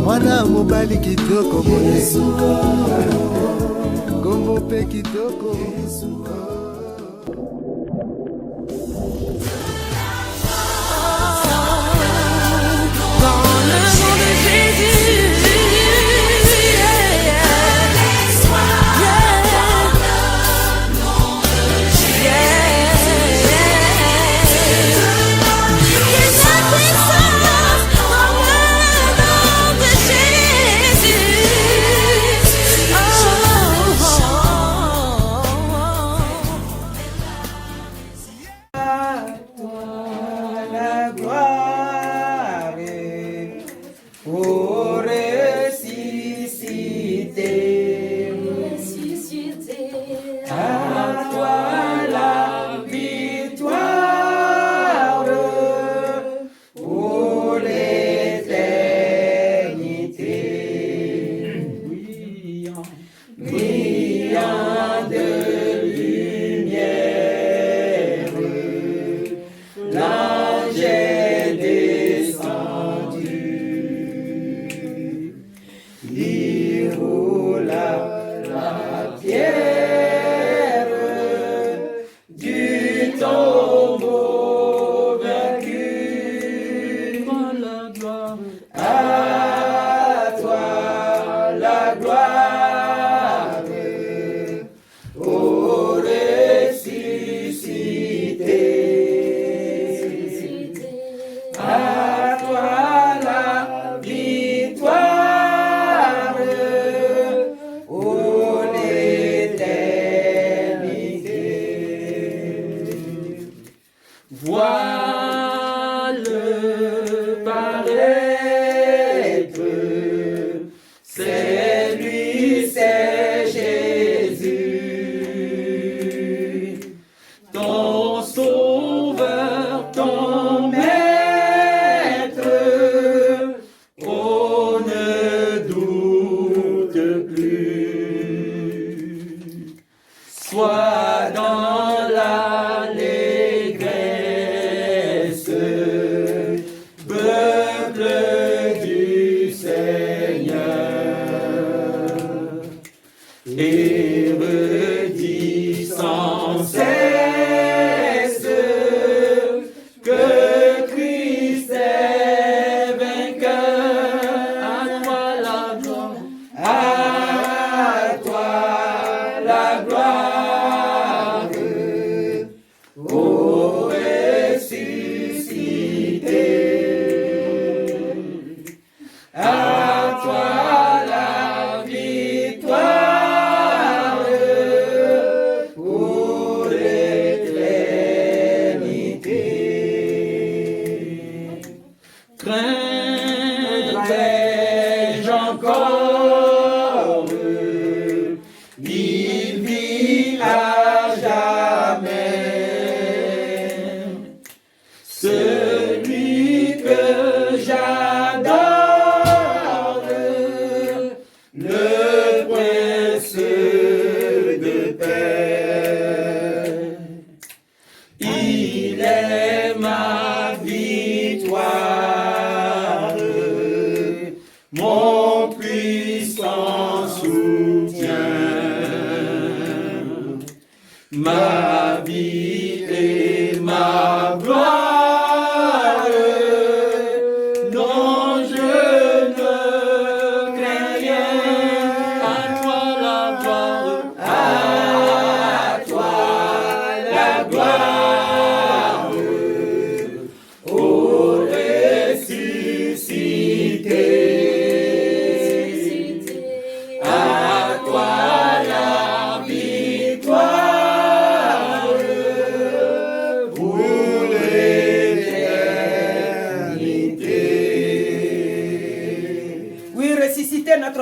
Mwana mobali kitoko Kombo pe kitoko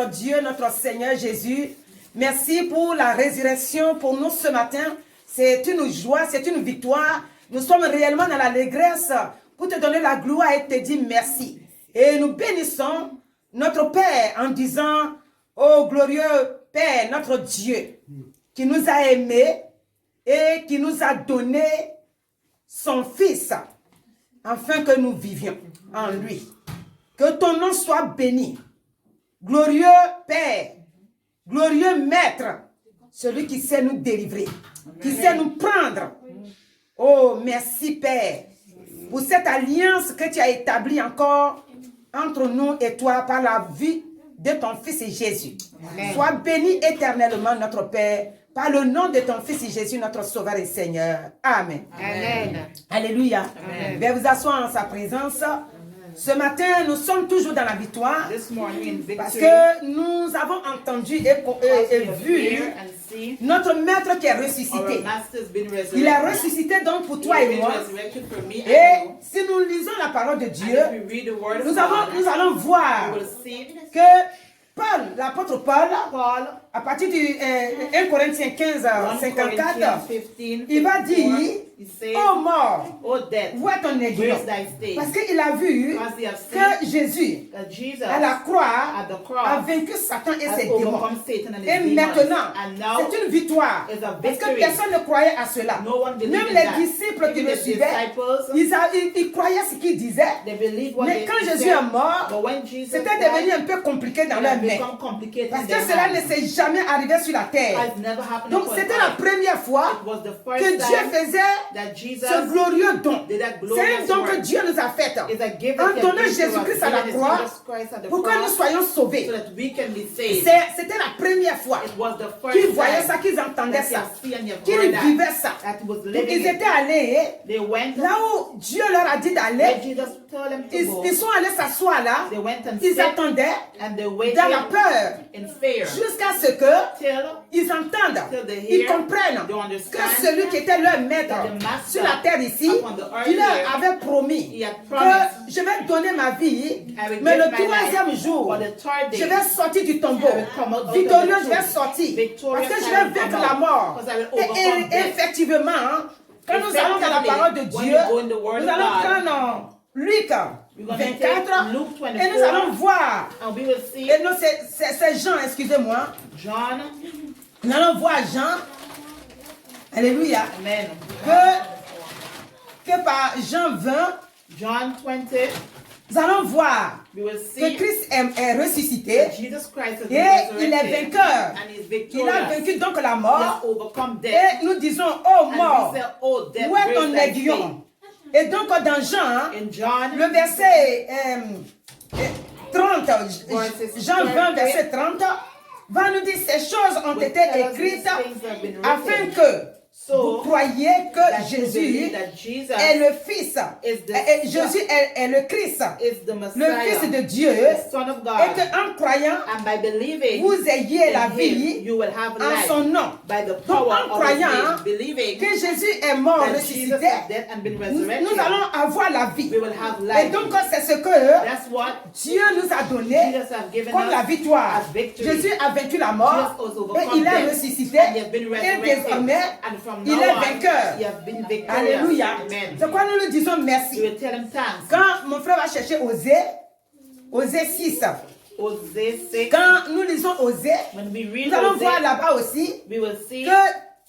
Dieu, notre Seigneur Jésus, merci pour la résurrection pour nous ce matin. C'est une joie, c'est une victoire. Nous sommes réellement dans l'allégresse pour te donner la gloire et te dire merci. Et nous bénissons notre Père en disant, ô glorieux Père, notre Dieu, qui nous a aimés et qui nous a donné son Fils, afin que nous vivions en lui. Que ton nom soit béni. Glorieux Père, glorieux Maître, celui qui sait nous délivrer, qui sait nous prendre. Oh, merci Père, pour cette alliance que tu as établie encore entre nous et toi par la vie de ton Fils Jésus. Amen. Sois béni éternellement notre Père, par le nom de ton Fils Jésus, notre Sauveur et Seigneur. Amen. Amen. Alléluia. Amen. Vais vous asseoir en sa présence. Amen. Ce matin, nous sommes toujours dans la victoire parce que nous avons entendu et vu notre maître qui est ressuscité. Il est ressuscité donc pour toi et moi. Et si nous lisons la parole de Dieu, nous allons voir que Paul, l'apôtre Paul, à partir du 1 Corinthiens 15, 54, il va dire, ô mort, où est ton aiguillon? Parce qu'il a vu que Jésus, à la croix, a vaincu Satan et ses démons. Et maintenant, c'est une victoire. Parce que personne ne croyait à cela. Même les disciples qui le suivaient, ils croyaient ce qu'ils disaient. Mais quand Jésus est mort, c'était devenu un peu compliqué dans leur main. Parce que cela ne s'est jamais arrivé sur la terre. Donc c'était la première fois que Dieu faisait ce glorieux don. C'est un don que Dieu nous a fait en donnant Jésus-Christ à la croix pour que nous soyons sauvés. C'était la première fois qu'ils voyaient ça, qu'ils entendaient ça, qu'ils vivaient ça. Donc ils étaient allés là où Dieu leur a dit d'aller. Ils sont allés s'asseoir là. Ils attendaient dans la peur jusqu'à ce qu'ils entendent, ils comprennent que celui qui était leur maître sur la terre ici, il leur avait promis que je vais donner ma vie, mais le troisième jour, je vais sortir du tombeau. Victorieux, je vais sortir parce que je vais vaincre la mort. Et effectivement, quand nous allons dans la parole de Dieu, nous allons prendre Luc 24, et nous allons voir, et non, c'est Jean, excusez-moi, nous allons voir Jean, alléluia, Amen. Que par Jean 20, nous allons voir que Christ est ressuscité et il est vainqueur. Il a vaincu donc la mort. Et nous disons, oh mort, où est ton aiguillon? Et donc dans Jean, le verset 30, Jean 20, verset 30, va nous dire ces choses ont été écrites afin que vous croyez que Jésus est le Fils, Jésus est le Christ, le Fils de Dieu, et qu'en croyant, vous ayez la vie en son nom. Donc en croyant que Jésus est mort, ressuscité, nous allons avoir la vie. Et donc c'est ce que Dieu nous a donné comme la victoire. Jésus a vaincu la mort, et il est ressuscité, et désormais, il est vainqueur. Alléluia. C'est quoi nous lui disons merci. Quand mon frère va chercher Osée 6, quand nous lisons Osée, nous allons voir là-bas aussi que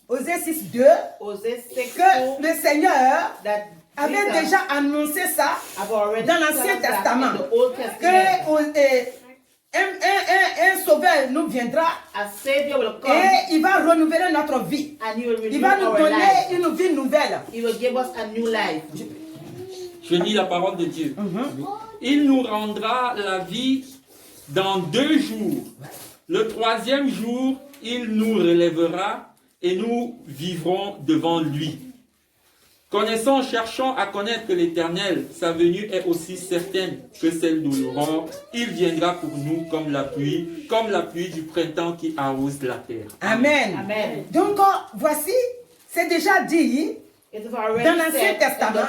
Osée 6, 2, que le Seigneur avait déjà annoncé ça dans l'Ancien Testament. Que un sauveur nous viendra et il va renouveler notre vie. Il va nous donner une vie nouvelle. Je lis la parole de Dieu. Il nous rendra la vie dans 2 jours. Le 3e jour, il nous relèvera et nous vivrons devant lui. Connaissons, cherchons à connaître que l'Éternel, sa venue est aussi certaine que celle de l'aurore. Il viendra pour nous comme la pluie du printemps qui arrose la terre. Amen. Amen. Donc, voici, c'est déjà dit dans l'Ancien Testament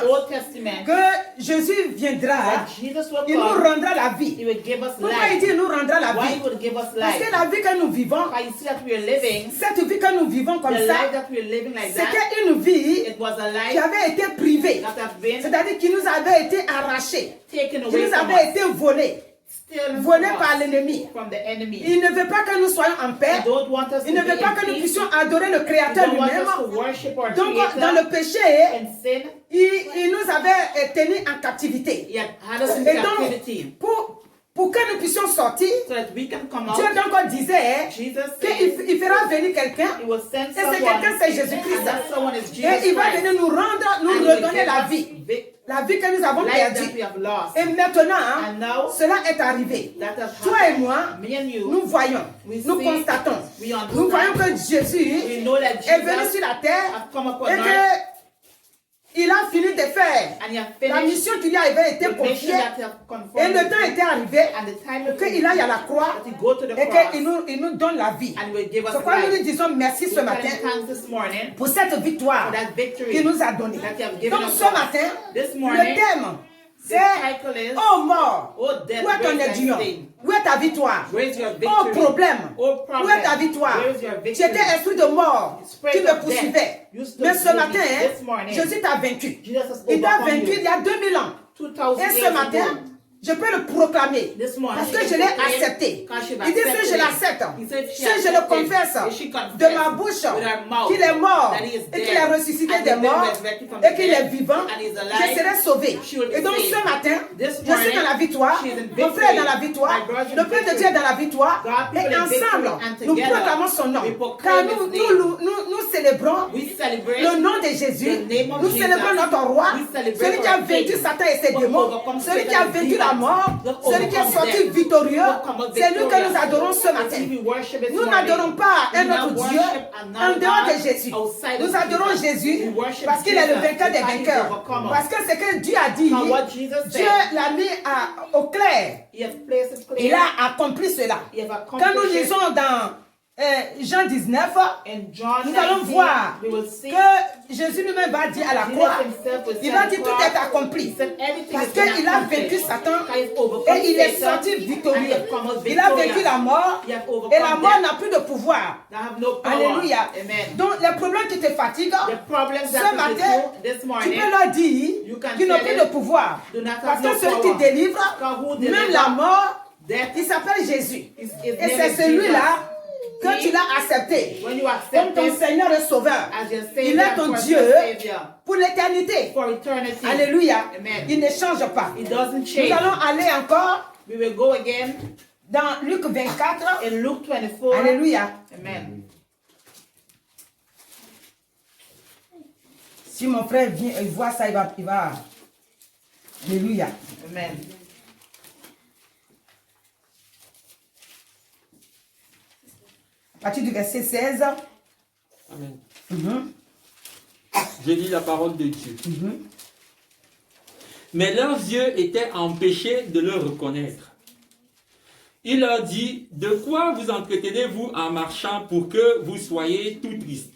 que Jésus viendra, il nous rendra la vie. Pourquoi il dit il nous rendra la vie? Parce que la vie que nous vivons, cette vie que nous vivons comme ça, c'était une vie qui avait été privée, c'est-à-dire qui nous avait été arrachée, qui nous avait été volée. Stealing volé from par us, l'ennemi. from the enemy. Il ne veut pas que nous soyons en paix. He don't want us Il to ne be veut pas in que nous peace. puissions adorer le He Créateur don't want lui-même. us to worship our Donc, Creator. dans le péché, In sin, il nous avait tenus en captivité. he had us in Et donc, captivity. pour que nous puissions sortir, So that we can come out. Dieu donc disait Jesus qu'il said il fera venir quelqu'un. he will send Et ce someone. quelqu'un, c'est And Jésus-Christ. that someone is Jesus Et il va Christ. venir nous rendre, nous And he will redonner give la us vie. La vie que nous avons life that perdue. we have lost. Et maintenant, And now, cela est arrivé. that has Toi et happened. moi, Me and you, nous voyons, we nous see, constatons, we understand, nous voyons que Jésus we know that est venu Jesus sur la terre has come upon et earth, qu'il a fini de faire and he has la finished mission qui lui avait été the mission confiée. that he has Et confirmed. le temps était arrivé And the time has qu'il aille à la croix that he go to the et cross qu'il nous donne la vie. and will give us C'est pourquoi nous life. lui disons merci We ce tell matin him thanks this morning pour cette victoire for that victory qu'il nous a donnée. that you have given Donc us. ce matin, This le morning, thème, the c'est title is, oh mort, Oh death, où est ton where is thy aiguillon? sting? Où est ta victoire? Where is your Oh victory? problème, Oh où est ta victoire? Where is your Tu victory? étais esprit de mort Spirit qui me of poursuivait. death, you stood Mais ce with matin, me this morning. Jésus t'a vaincu. Jesus has Il t'a overcome vaincu you. il y a 2000 ans. 2000 Et ce years matin, ago. je peux le proclamer. This morning, Parce que she je l'ai proclaimed, accepté. because she Il dit si je accepted l'accepte, it. He said she si je le accepted, confesse if she confessed de ma bouche with her mouth qu'il est mort that he is et qu'il dead, est ressuscité and des he's been morts resurrected from et the qu'il dead, est vivant, and he's alive, je serai sauvé. she will be Et donc saved. ce matin, This je suis morning, dans la victoire, she is in mon frère est dans la victory. victoire, My brother is le in peuple de victory. Dieu est dans la victoire, God, et people in ensemble, victory, and nous together, proclamons son nom. we proclaim Car his nous célébrons We celebrate le nom de Jésus. the name of Nous Jesus. célébrons notre roi, We celebrate celui qui a our vaincu King. Satan et ses Who démons, overcomes celui qui Satan a and vaincu la demons. mort, Who celui qui est overcomes sorti death. victorieux. Who comes C'est lui que victorious. nous adorons ce It's matin. him we worship this Nous morning. n'adorons pas un We autre now Dieu worship en another dehors de God Jésus. outside Nous of adorons Jesus. Jésus We worship parce qu'il est le Jesus vainqueur des because he's vainqueurs. overcomer. Parce que ce que Dieu a dit, Because what Jesus Dieu said, l'a mis au clair. he has placed it clear. Il a accompli cela. He has Quand nous accomplished it. lisons dans Jean 19, In John nous allons 19, voir we will see que Jésus lui-même va dire à la Jesus croix, himself will il say va at dire the tout cross, est accompli. said everything Parce has been qu'il a accomplished. vaincu Satan Because he's overcome et il est Satan, sorti and he victorieux. has come out Il a vaincu victorious. la mort He has et overcome la mort death. n'a plus de pouvoir. They have no power. Alléluia. Amen. Donc les problèmes qui te fatiguent, The problems ce that matin, you this tu morning, peux leur dire you can qu'ils n'ont tell plus them, de pouvoir. do not have Parce que no celui qui power. délivre, Because who même deliver la mort, death il s'appelle Jésus. his Et name c'est is celui-là que Jesus. tu l'as accepté When you comme accept ton him Seigneur et Sauveur. as your Il Savior est ton and Dieu personal Savior pour l'éternité. for eternity. Alléluia. Amen. Il ne change pas. It doesn't Nous change. allons aller encore We will go again dans Luc 24. in Luke 24. Alléluia. Amen. Si mon frère vient et voit ça, il va. Alléluia. Amen. À partir du verset 16. Amen. Je lis la parole de Dieu. Mais leurs yeux étaient empêchés de le reconnaître. Il leur dit, de quoi vous entretenez-vous en marchant pour que vous soyez tout tristes?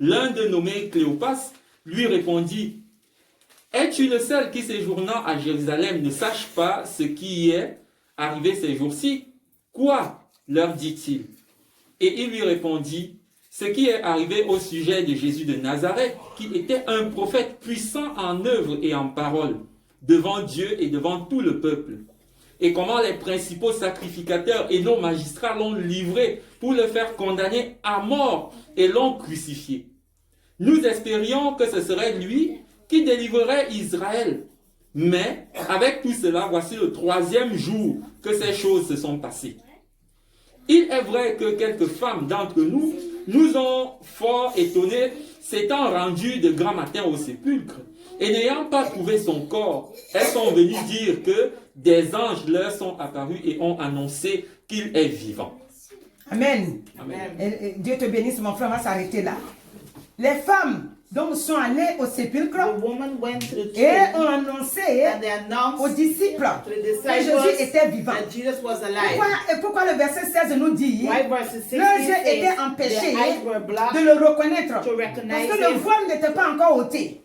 L'un de nommé Cléopas lui répondit, es-tu le seul qui séjournant à Jérusalem ne sache pas ce qui y est arrivé ces jours-ci? Quoi? Leur dit-il. Et il lui répondit, ce qui est arrivé au sujet de Jésus de Nazareth, qui était un prophète puissant en œuvre et en parole, devant Dieu et devant tout le peuple. Et comment les principaux sacrificateurs et nos magistrats l'ont livré pour le faire condamner à mort et l'ont crucifié. Nous espérions que ce serait lui qui délivrerait Israël. Mais avec tout cela, voici le 3e jour que ces choses se sont passées. Il est vrai que quelques femmes d'entre nous nous ont fort étonnés, s'étant rendues de grand matin au sépulcre, et n'ayant pas trouvé son corps, elles sont venues dire que des anges leur sont apparus et ont annoncé qu'il est vivant. Amen. Amen. Et Dieu te bénisse, mon frère, on va s'arrêter là. Les femmes donc sont allées au sépulcre The woman went to the et tomb ont annoncé and they aux announced disciples to the que disciples Jésus était vivant. that Jesus was alive. Pourquoi le verset 16 nous dit Why verse 16 leurs yeux says étaient empêchés their eyes were blocked de le reconnaître to recognize parce que le him voile n'était pas encore ôté.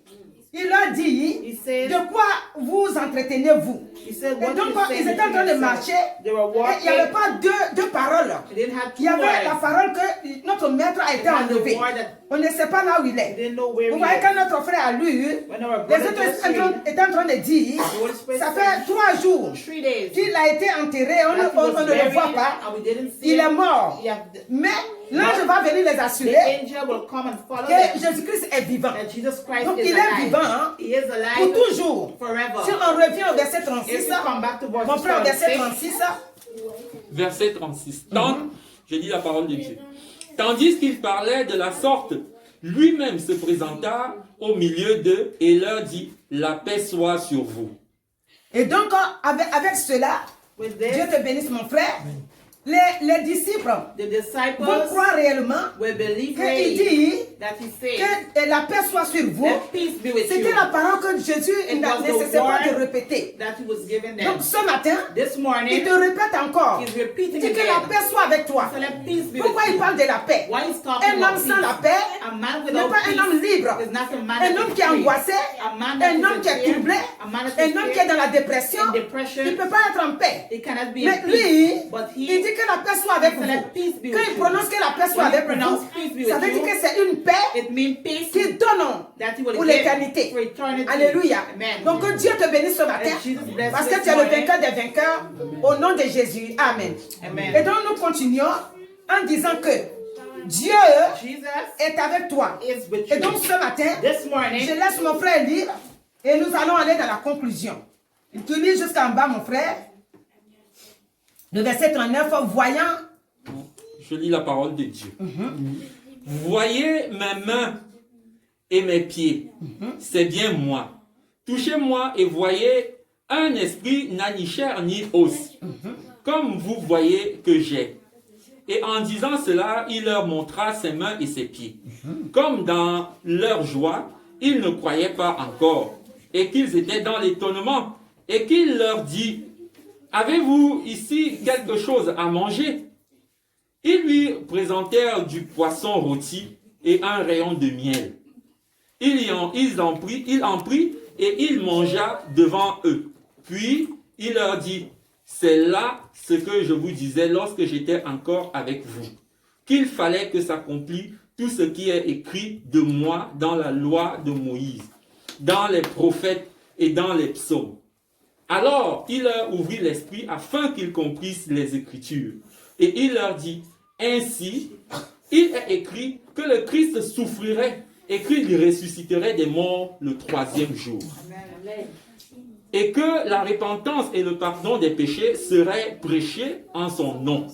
il leur dit, He said, de quoi vous entretenez-vous? he said, Et what donc, you say ils étaient en train de marcher, They were et il n'y avait walking. pas deux paroles. They didn't have Il two y avait la words. parole que notre maître a été They had the enlevé. word that On ne sait pas là où il they est. didn't know where Vous he voyez, is. quand notre frère a lu, When our les brother autres just read, étaient en train de dire, the Holy Spirit ça said, fait 3 jours 3 days qu'il a été enterré, on that he on was ne le buried, voit pas. and we didn't see Il est him. mort. He have- Mais l'ange va venir les The assurer angel will come and follow que them. Jésus-Christ est vivant. That Jesus Christ Donc is il est alive. vivant, hein, He is pour alive toujours. forever. Si on revient au verset If 36, you come back to verse mon frère, au verset 36, 36, Verset 36. Je lis la parole de Dieu. Tandis qu'il parlait de la sorte, lui-même se présenta au milieu d'eux et leur dit, la paix soit sur vous. et donc avec cela, with Dieu this, te bénisse mon frère, les disciples the vont disciples croire réellement will believe qu'il really dit that he said, que la paix soit sur vous. let peace be with C'était you. la parole que Jésus It n'a was the nécessaire pas de word répéter. that he was giving them. Donc ce matin, This il morning, te répète encore. he's repeating Dis que la again. paix soit avec toi. So let peace be Pourquoi with il you. parle de la paix? Why he's talking Un about homme sans la paix a man n'est without pas un homme peace libre. is not a man Un that homme is qui est free. angoissé, A man that un is homme qui est in fear, troublé, a man that un is homme qui est dans la dépression, in depression. il ne peut pas être en paix. He cannot be Mais in lui, peace. But il he, dit que la paix soit avec So let peace vous. be Quand with il you. prononce que la paix soit When he avec pronounce vous, peace be ça with veut dire you, que c'est une paix it means peace qui donne that he will pour give l'éternité. for eternity. Alléluia. Amen. Donc que Dieu te bénisse ce matin. And Jesus bless Parce you que this tu es le morning. vainqueur des vainqueurs. Au nom de Jésus. Amen. Amen. Et donc nous continuons en disant que Dieu Jesus est avec toi. is with Et you. donc ce matin, This je morning, laisse mon frère lire et nous allons aller dans la conclusion. Tu lis jusqu'en bas, mon frère. Le verset 39, voyant. Je lis la parole de Dieu. Voyez mes mains et mes pieds, c'est bien moi. Touchez-moi et voyez, un esprit n'a ni chair ni os, comme vous voyez que j'ai. Et en disant cela, il leur montra ses mains et ses pieds. Comme dans leur joie, ils ne croyaient pas encore, et qu'ils étaient dans l'étonnement, et qu'il leur dit, avez-vous ici quelque chose à manger? Ils lui présentèrent du poisson rôti et un rayon de miel. Il en prit et il mangea devant eux. Puis il leur dit, c'est là ce que je vous disais lorsque j'étais encore avec vous, qu'il fallait que s'accomplisse tout ce qui est écrit de moi dans la loi de Moïse, dans les prophètes et dans les psaumes. Alors il leur ouvrit l'esprit afin qu'ils comprissent les Écritures. Et il leur dit, ainsi, il est écrit que le Christ souffrirait et qu'il ressusciterait des morts le 3e jour. Et que la repentance et le pardon des péchés seraient prêchés en son nom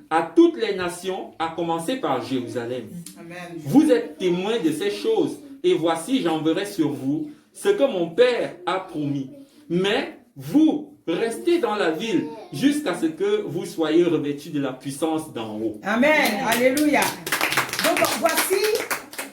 à toutes les nations, à commencer par Jérusalem. Amen. Vous êtes témoins de ces choses, et voici j'enverrai sur vous ce que mon Père a promis. Mais vous, restez dans la ville jusqu'à ce que vous soyez revêtus de la puissance d'en haut. Amen. Alléluia. Donc voici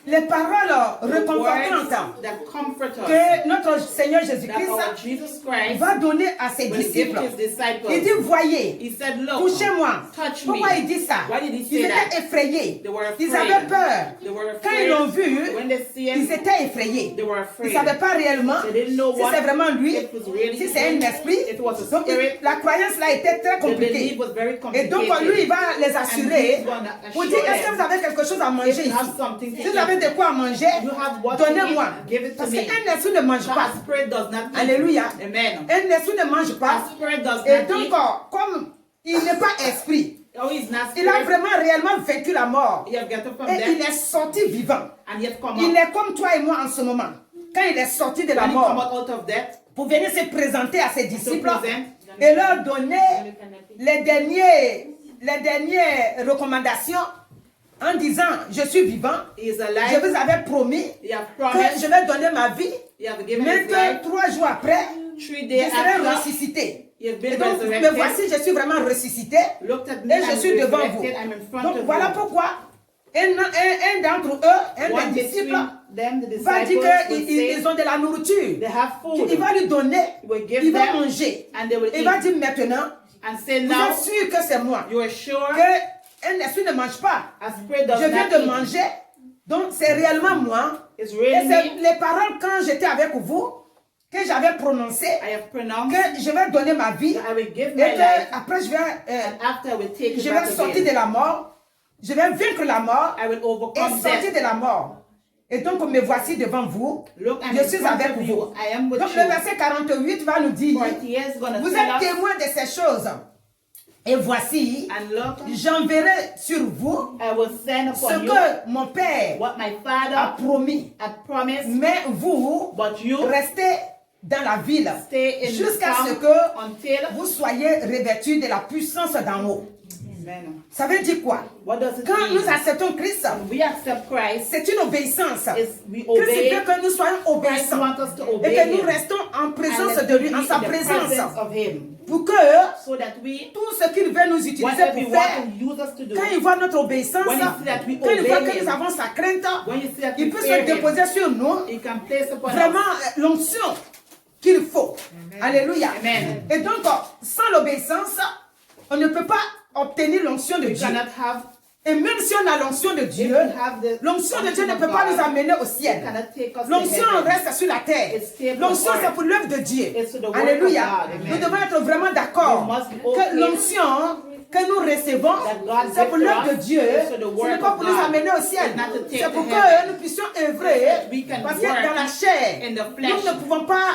les paroles réconfortantes That comfort us. que notre Seigneur That our Jésus-Christ Jesus Christ va donner à ses will give disciples. his disciples. Il dit, voyez, He said, look, touchez-moi. touch Pourquoi me. il dit ça? Why did he Ils say étaient that? effrayés. They were Ils afraid. avaient peur. They were Quand afraid. ils l'ont vu, When they see him, ils étaient effrayés. they were Ils ne afraid. savaient pas réellement They didn't know si what c'est vraiment lui, it was really si c'est un him. esprit. It was a Donc spirit. la croyance là était très The compliquée. belief was very Et complicated. donc lui, il va les assurer he's gonna pour assure dire, est-ce que them, vous avez quelque chose à manger if you ici? have something to Si vous eat, avez de quoi manger, you have what to donnez-moi. eat, give it to Parce me. qu'un esprit ne mange The pas. spirit does not eat. Alléluia. Amen. Un esprit ne mange The pas. spirit does Et not donc, eat. comme il n'est pas esprit, Oh, he's not il a spirit. vraiment réellement vaincu la mort. He have got up from Et il death est sorti vivant. and yet come Il up. est comme toi et moi en ce moment. Quand il est sorti de la When he come mort, out of death, pour venir se présenter à ses to disciples present, et leur donner les dernières recommandations en disant, je suis vivant, he is je alive. vous avais promis He have que promised. je vais donner ma vie, He have given mais his life. que 3 jours après, 3 je days serai after, ressuscité. he has Et been donc, me resurrected. voici, je suis vraiment ressuscité Looked at me, et je I'm suis devant vous. resurrected, I'm in front Donc of voilà you. pourquoi un d'entre eux, un One des disciples, between them, the va dire disciples, will qu'ils say ont de la nourriture. they have food. Il va lui donner, He will give il va them, manger. and they will Il va eat. dire maintenant, And say vous now, êtes sûr que c'est moi, you are sure que un esprit ne mange pas. a spirit does Je viens not de eat. manger, Donc, c'est réellement moi. It's Et really c'est me. les paroles quand j'étais avec vous, que j'avais prononcées, I have pronounced que je vais donner ma vie. that I will give Et my life, que après, and after I will take it je back vais sortir again. de la mort. Je vais vaincre la mort I will et overcome sortir death. de la mort. Et donc, me voici devant vous. Look, I'm Je in suis front avec of vous. you. I am with Donc, you. le verset 48 va nous dire, 40 years gonna vous tell êtes us, témoins de ces choses. Et voici, and look, j'enverrai sur vous I will send ce upon you que mon Père what my a Father promis. had promised, Mais vous, but you restez dans la ville stay in the jusqu'à ce town que until. vous soyez revêtus de la puissance d'en haut. Amen. Ça veut dire quoi? What does it Quand mean? nous acceptons Christ, When we accept Christ, c'est une obéissance. we Christ obey. veut que nous soyons Christ obéissants wants us to et obey que nous Him. restons en And présence let de us lui, be en sa in the présence, presence of Him, pour que so that we, tout ce qu'il veut nous utiliser whatever pour He wants faire, to use us to do, quand il voit notre obéissance, When he see that we quand il voit obey que him, nous avons sa crainte, when you see that il we peut fear se Him, déposer sur nous He can place upon vraiment us. l'onction qu'il faut. Alléluia. Amen. Et donc, sans l'obéissance, on ne peut pas obtenir l'onction de We Dieu. cannot have, Et même si on a l'onction de if Dieu, we have the l'onction de Dieu ne of peut pas God, nous amener au it ciel. cannot take us to L'onction heaven. reste sur la terre. It's stable L'onction, on c'est earth. pour l'œuvre de Dieu. It's to the work Alléluia. of God. Amen. Nous devons être vraiment d'accord We must be que okay l'onction que nous recevons, that God c'est pour gives l'œuvre to de us. Dieu. It's to the Ce work n'est pas of pour nous God. amener au ciel. It's not to take C'est to pour que heaven. nous puissions œuvrer. That we can Parce que work dans la chair, in the nous flesh. ne pouvons pas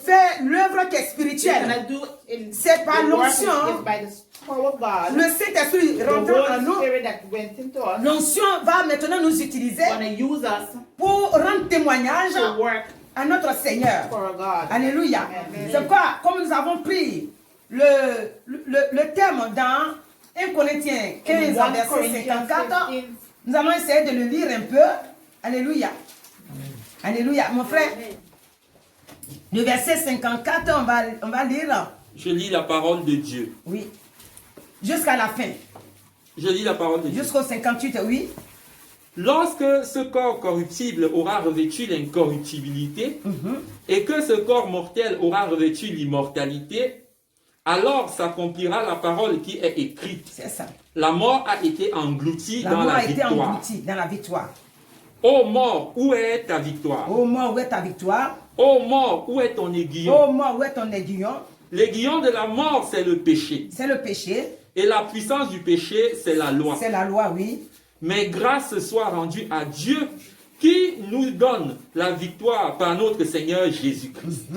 faire l'œuvre qui est We spirituelle. cannot do in C'est par the work l'onction. is by the power of God. Le Saint-Esprit The rentrant en Holy nous, Spirit that went into us l'onction va maintenant nous utiliser gonna use us pour rendre témoignage to work à notre Seigneur. for God. Alléluia. Amen. C'est pourquoi, comme nous avons pris le thème dans 1 Corinthiens 15, In 1 verset Corinthians 54, 15, nous allons essayer de le lire un peu. Alléluia. Alléluia. Mon frère, le verset 54, on va lire. Je lis la parole de Dieu. Oui. Jusqu'à la fin. Je lis la parole de Dieu. Jusqu'au 58, oui. Lorsque ce corps corruptible aura revêtu l'incorruptibilité et que ce corps mortel aura revêtu l'immortalité, alors s'accomplira la parole qui est écrite. C'est ça. La mort a été engloutie La dans mort la a été victoire. engloutie dans la victoire. Ô mort, où est ta victoire? Ô mort, où est ta victoire? Ô mort, où est ton aiguillon? Ô mort, où est ton aiguillon? L'aiguillon de la mort, c'est le péché. C'est le péché. Et la puissance du péché, c'est la loi. C'est la loi, oui. Mais grâce soit rendue à Dieu qui nous donne la victoire par notre Seigneur Jésus-Christ.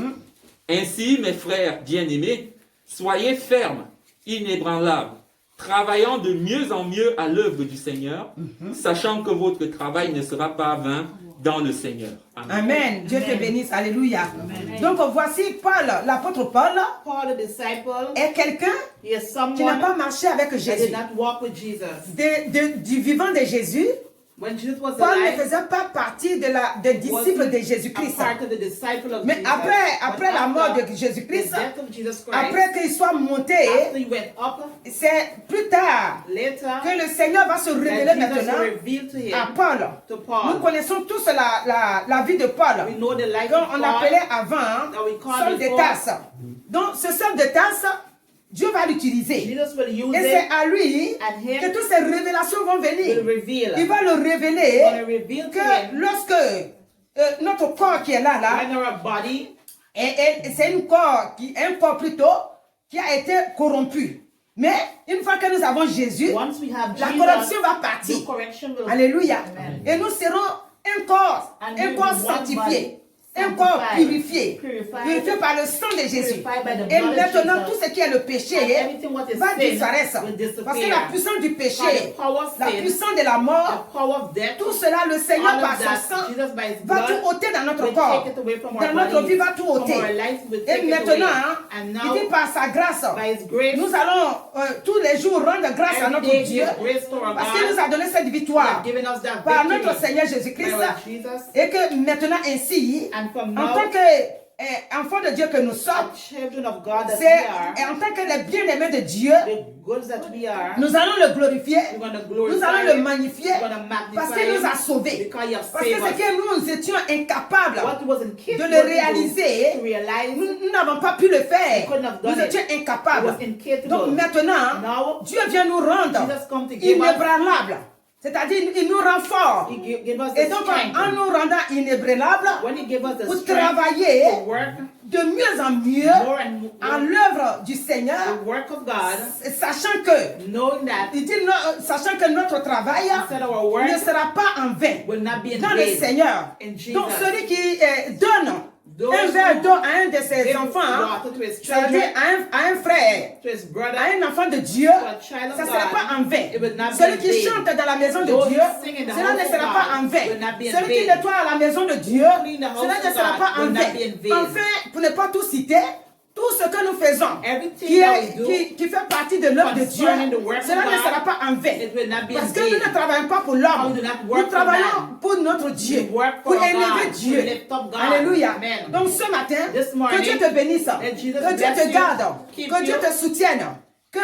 Ainsi, mes frères bien-aimés, soyez fermes, inébranlables, travaillant de mieux en mieux à l'œuvre du Seigneur, sachant que votre travail ne sera pas vain dans le Seigneur. Amen. Amen. Dieu te bénisse. Alléluia. Donc voici Paul, l'apôtre Paul, Paul, the disciple, est quelqu'un he is qui n'a someone pas marché avec that Jésus. did not walk with Jesus. Du vivant de Jésus, When Jesus was Paul ne alive, faisait pas partie des disciples de Jésus-Christ. a part of the disciple of Mais Jesus. après But la mort after de Jésus-Christ, the death of Jesus Christ, après qu'il soit monté, after he went up, c'est plus tard later, que le Seigneur va se révéler that Jesus maintenant revealed to him, à Paul. to Nous Paul. connaissons tous la vie de Paul, We know the life of qu'on Paul. appelait avant that we call Saul de before. Tarse. Donc ce Saul de Tarse, Dieu va l'utiliser. Jesus will use Et c'est it à lui and him que toutes ces révélations vont will venir. reveal. Il va le He's révéler gonna reveal to que him lorsque notre corps qui est là, when our body, c'est un corps plutôt qui a été corrompu. Mais une fois que nous avons Jésus, once we have la Jesus, corruption va partir. the correction will Alléluia. Amen. Et nous serons un corps And sanctifié, we will be one body, un corps sanctified, purifié, purified par le sang de Jésus. by the Et blood of maintenant, Jesus. tout ce qui est le péché And everything what is va sin disparaître. will disappear. Parce que la puissance du By péché, the power of la sin, puissance de la the mort, power of death, tout cela, le Seigneur all par of son that, sang Jesus by his va blood tout ôter dans notre will corps. take it away from Dans our notre bodies, vie, va tout from ôter. our life will Et take it maintenant, away. And il now, dit par sa grâce, by his grace, nous allons tous les jours rendre grâce à every notre day Dieu give grace to our parce qu'il God, nous a donné cette He victoire has given us that par victory notre Seigneur by Jésus-Christ. our Jesus. Et que maintenant ainsi, And from en now, tant que enfants de Dieu que nous sommes, as children of God that we c'est are, en tant que les bien-aimés de Dieu, the goods that we are, nous allons le glorifier, we're going to nous glorify allons le Him, magnifier we're going to magnify parce qu'il nous a Him, sauvés. because He has Parce que saved ce us. que nous étions incapables What He wasn't de capable le to do, réaliser, to realize, nous n'avons pas pu le faire. We couldn't have done Nous it. étions He incapables. was incapable. Donc maintenant, Now, Dieu vient nous rendre Jesus come to give us inébranlables. C'est-à-dire, il nous rend forts. He gave us Et the donc, strength. en nous rendant inébranlables, When He gave us the pour strength travailler to work de mieux en mieux more and more, en l'œuvre du Seigneur, the work of God, sachant que, knowing that il dit, sachant que notre travail instead of our work ne sera pas en vain will not be in dans le vain. Seigneur. In Jesus. Donc, celui qui donne Those un verre who d'eau à un de ses give enfants, water to his ça veut dire children, à un frère, to his brother, à un enfant de Dieu, a child of ça ne sera God, pas en vain. it will not be Celui in qui vain. chante dans la maison de Those Dieu, who sing in the cela ne house of sera God pas en vain. will not be in Celui qui vain. nettoie la maison de Dieu, Clean the house cela ne of sera God pas en will not vain. be in vain. Enfin, pour ne pas tout citer, tout ce que nous faisons, Everything that we do qui fait partie de l'œuvre de Dieu, concerning the work of cela ne God, sera pas en vain. it will not be Parce in que nous vain. ne travaillons pas pour l'homme, We do not nous work for travaillons man. pour notre Dieu, We work pour for élever God, Dieu. to lift up God. Alléluia. Amen. Donc ce matin, This morning, que Dieu te bénisse, let Jesus que Dieu bless te you, garde, keep que Dieu you. te soutienne, que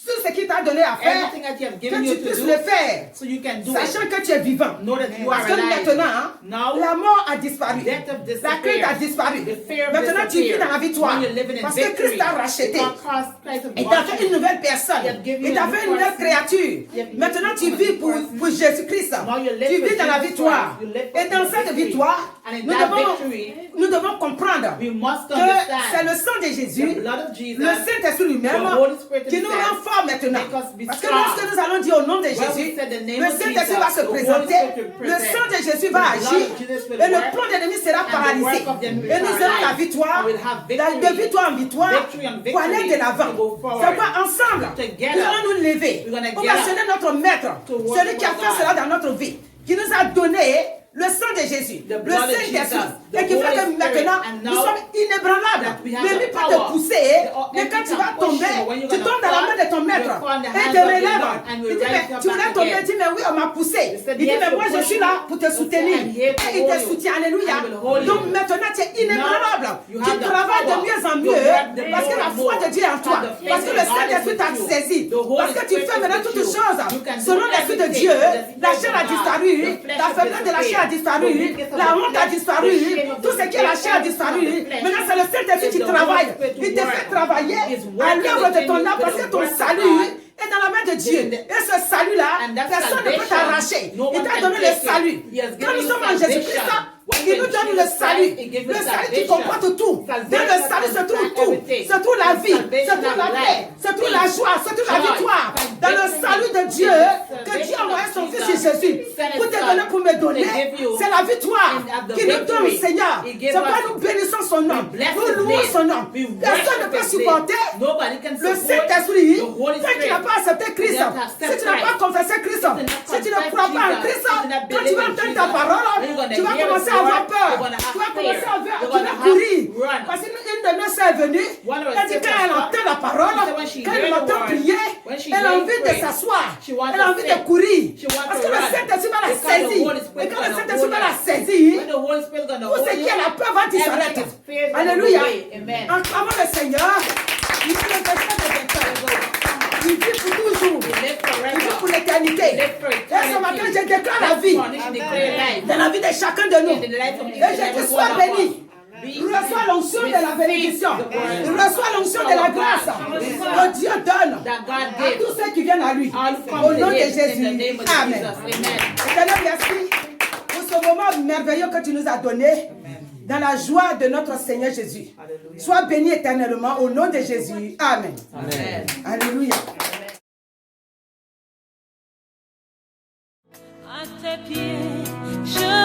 tout ce qu'il t'a donné à faire, Everything that He has que given you tu to puisses do, le faire, so you can do sachant it. que tu es vivant. Know that you are Parce que alive. maintenant, Now, la mort a disparu. death have La crainte a disappeared. disparu. The fear Maintenant, tu vis disappeared. dans la victoire. Now you're living in Parce que victory. Christ t'a racheté. Because Christ has Il t'a bought fait you. une nouvelle personne. He has given Il you t'a a fait new une nouvelle person. créature. He has Maintenant, tu become a vis new pour person. Jésus-Christ. Now you live Tu for vis dans la Jesus victoire. Christ. You live for Et dans the cette victory. victoire, And in nous that devons, victory, nous devons comprendre we must que c'est understand le sang de Jésus, the blood of Jesus, le Saint-Esprit lui-même, the Holy Spirit qui nous himself, rend forts maintenant. make us be Parce que strong. lorsque nous allons dire au nom de When we Jésus, said the name le of Saint-Esprit Jesus, va se the Holy présenter, Spirit will le present. sang de Jésus va The blood agir, of Jesus will et le work, plan de l'ennemi sera and the paralysé. work of the enemy Et will nous aurons la paralyze. victoire, And we'll have victory. de victoire en victoire, Victory on victory pour aller de l'avant. to go forward. C'est pas ensemble, Together. nous allons nous lever We're gonna pour get up mentionner notre maître, to work celui qui a with fait God. cela dans notre vie, qui nous a donné le sang de Jésus, The le blood of Saint-Esprit, Jesus, the et qui fait Holy que Spirit, maintenant and nous now sommes inébranlables. that we have L'ennemi the peut te power, pousser, mais the quand tu vas enemy can push tomber, you, when you're tu gonna tombes dans la main de ton fall, maître you fall in the et hands te of your relève. Lord and will Il dit, mais rise you tu voulais back tomber, again. il dit, mais oui, on m'a poussé. He said, Il dit, yes, mais to moi je push suis you. là pour te He said, soutenir. I'm here to Et il te hold you. soutient, alléluia. I will hold you. Donc maintenant tu es inébranlable. Now, you Tu have the travailles de power. mieux en You mieux work the parce que more la and foi more. de Dieu est en toi. And the faith Parce que of le God Saint-Esprit is t'a with you. saisi. The Holy Parce que tu Spirit fais is maintenant with toutes you. choses You can do selon l'Esprit de everything Dieu. with the La Spirit chair of a God. disparu. The flesh La has faiblesse de la chair a disappeared. disparu. The weakness of La the honte a flesh, disparu. the shame of Tout ce the qui est la chair a flesh, disparu. the flesh. Maintenant c'est le Saint-Esprit qui It's the travaille. Holy Spirit Il te work. fait travailler It's à working l'œuvre de within ton you âme for parce the que ton work of salut God. est dans la main de Dieu. Et ce salut-là, And that personne ne peut salvation, t'arracher. no Il one t'a can donné le take it. salut. He has Quand given nous you sommes en Jésus-Christ, salvation. When il nous you're donne in le Jesus salut. Christ, he gives Le you salut qui salvation. comporte tout. Dans le Salvation salut se trouve contains tout. everything. Se trouve la vie, Salvation se trouve la of paix, life, se trouve la peace, joie, se trouve la joy, victoire. Dans le salvation salut de of Dieu, Jesus, que Dieu a envoyé son salvation Fils of Jésus Jesus, pour te Son, donner, pour me to donner. give you C'est la victoire and the qui nous donne, victory. Seigneur. He gave C'est pourquoi us. nous bénissons son nom. We bless Nous his louons name. son nom. We Personne ne worship peut his supporter name. Nobody can le support Saint-Esprit, the Holy tant qu'il n'a Spirit. pas accepté Christ, That has si tu n'as pas Christ. confessé Christ, si tu ne confess crois pas en Jesus, Christ, if you do not quand tu believe vas in entendre Jesus, ta parole, when you're gonna tu vas hear commencer his à avoir word, peur, you're gonna tu have vas commencer fear. à voir, You're tu gonna vas have courir. run. Parce qu'une de nos sœurs est venue, One of our elle dit quand elle sisters entend la parole, she said when she quand elle heard the m'entend word, prier, when she elle a heard envie de pray, s'asseoir, she wants elle a to envie sit. de courir, She wants parce to que le run. Saint-Esprit va la Because the saisir. Holy Spirit Et quand le gonna Saint-Esprit va hold la us. saisir, When the Holy Spirit gonna tout hold ce qui est you, la peur va disparaître. everything is fear is gonna Alléluia. go away. Amen. En clamant le Seigneur, il fait le péché de pécheurs. Il vit pour toujours. We live Il vit pour forever. l'éternité. We live for Et ce matin, je eternity. déclare la vie This morning, she declare life. dans la vie de chacun de nous. In the life of Et each and je every te one sois of béni. us. Be Reçois l'onction de la bénédiction. Reçois l'onction de la grâce que Dieu donne that God à gave. tous ceux qui viennent à lui. All come Au to nom de him in the Jésus. name of Amen. Jesus. Amen. Éternel, merci pour ce moment merveilleux que tu nous as donné dans la joie de notre Seigneur Jésus. Hallelujah. Sois béni éternellement au nom de Jésus. Amen. Amen. Alléluia. À tes pieds, je